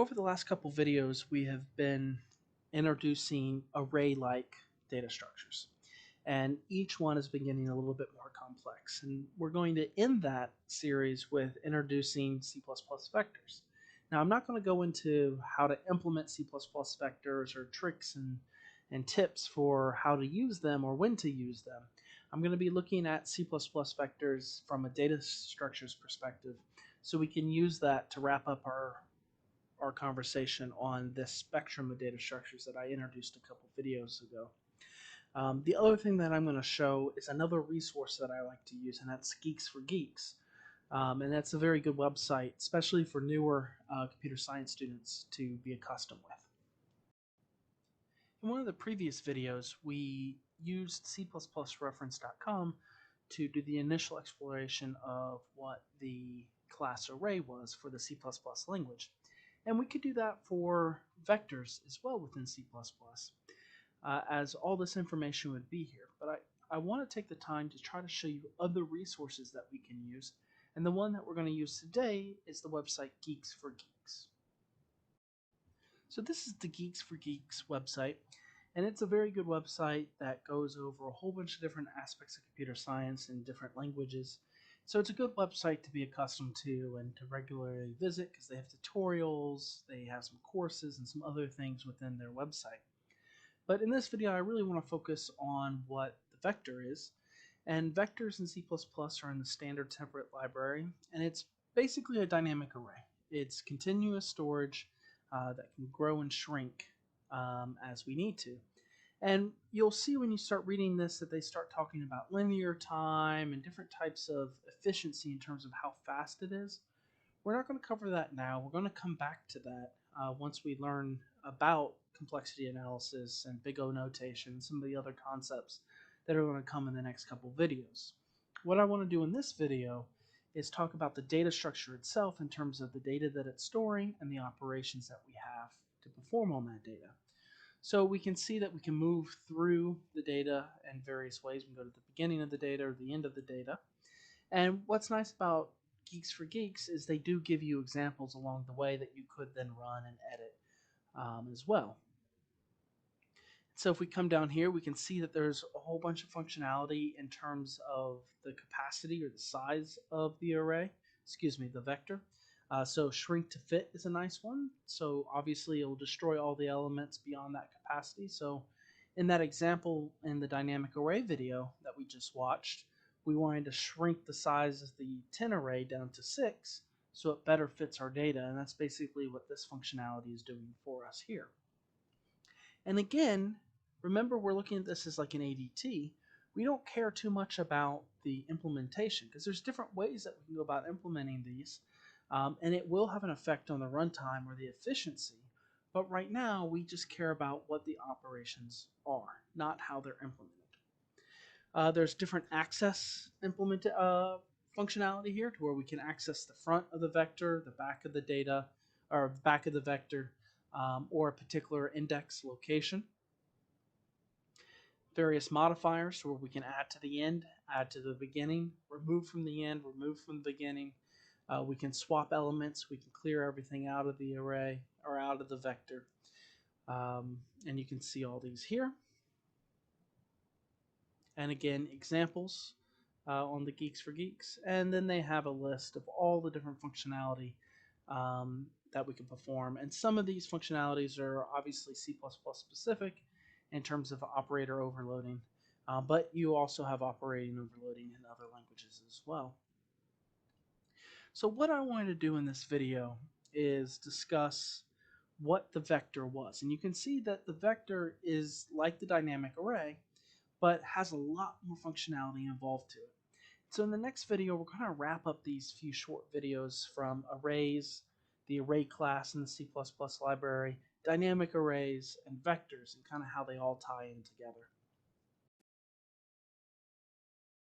Over the last couple videos, we have been introducing array-like data structures. And each one has been getting a little bit more complex. And we're going to end that series with introducing C++ vectors. Now, I'm not going to go into how to implement C++ vectors or tricks and tips for how to use them or when to use them. I'm going to be looking at C++ vectors from a data structures perspective so we can use that to wrap up our conversation on this spectrum of data structures that I introduced a couple videos ago. The other thing that I'm going to show is another resource that I like to use, and that's Geeks for Geeks. And that's a very good website, especially for newer computer science students to be accustomed with. In one of the previous videos, we used cplusreference.com to do the initial exploration of what the class array was for the C++ language. And we could do that for vectors as well within C++, as all this information would be here. But I want to take the time to try to show you other resources that we can use. And the one that we're going to use today is the website Geeks for Geeks. So this is the Geeks for Geeks website. And it's a very good website that goes over a whole bunch of different aspects of computer science in different languages. So it's a good website to be accustomed to and to regularly visit because they have tutorials, they have some courses and some other things within their website. But in this video, I really want to focus on what the vector is. And vectors in C++ are in the standard template library, and it's basically a dynamic array. It's continuous storage that can grow and shrink as we need to. And you'll see when you start reading this that they start talking about linear time and different types of efficiency in terms of how fast it is. We're not going to cover that now. We're going to come back to that once we learn about complexity analysis and big O notation and some of the other concepts that are going to come in the next couple videos. What I want to do in this video is talk about the data structure itself in terms of the data that it's storing and the operations that we have to perform on that data. So we can see that we can move through the data in various ways. We can go to the beginning of the data or the end of the data. And what's nice about Geeks for Geeks is they do give you examples along the way that you could then run and edit as well. So if we come down here, we can see that there's a whole bunch of functionality in terms of the capacity or the size of the array, the vector. So shrink to fit is a nice one. So obviously it will destroy all the elements beyond that capacity. So in that example in the dynamic array video that we just watched, we wanted to shrink the size of the 10 array down to 6 so it better fits our data. And that's basically what this functionality is doing for us here. And again, remember we're looking at this as like an ADT. We don't care too much about the implementation because there's different ways that we can go about implementing these. And it will have an effect on the runtime or the efficiency. But right now, we just care about what the operations are, not how they're implemented. There's different access functionality here to where we can access the front of the vector, the back of the data, or back of the vector, or a particular index location. Various modifiers where we can add to the end, add to the beginning, remove from the end, remove from the beginning. We can swap elements. We can clear everything out of the array or out of the vector. And you can see all these here. And again, examples on the Geeks for Geeks. And then they have a list of all the different functionality that we can perform. And some of these functionalities are obviously C++ specific in terms of operator overloading. But you also have operating overloading in other languages as well. So what I wanted to do in this video is discuss what the vector was. And you can see that the vector is like the dynamic array, but has a lot more functionality involved to it. So in the next video, we're going to wrap up these few short videos from arrays, the array class in the C++ library, dynamic arrays, and vectors, and kind of how they all tie in together.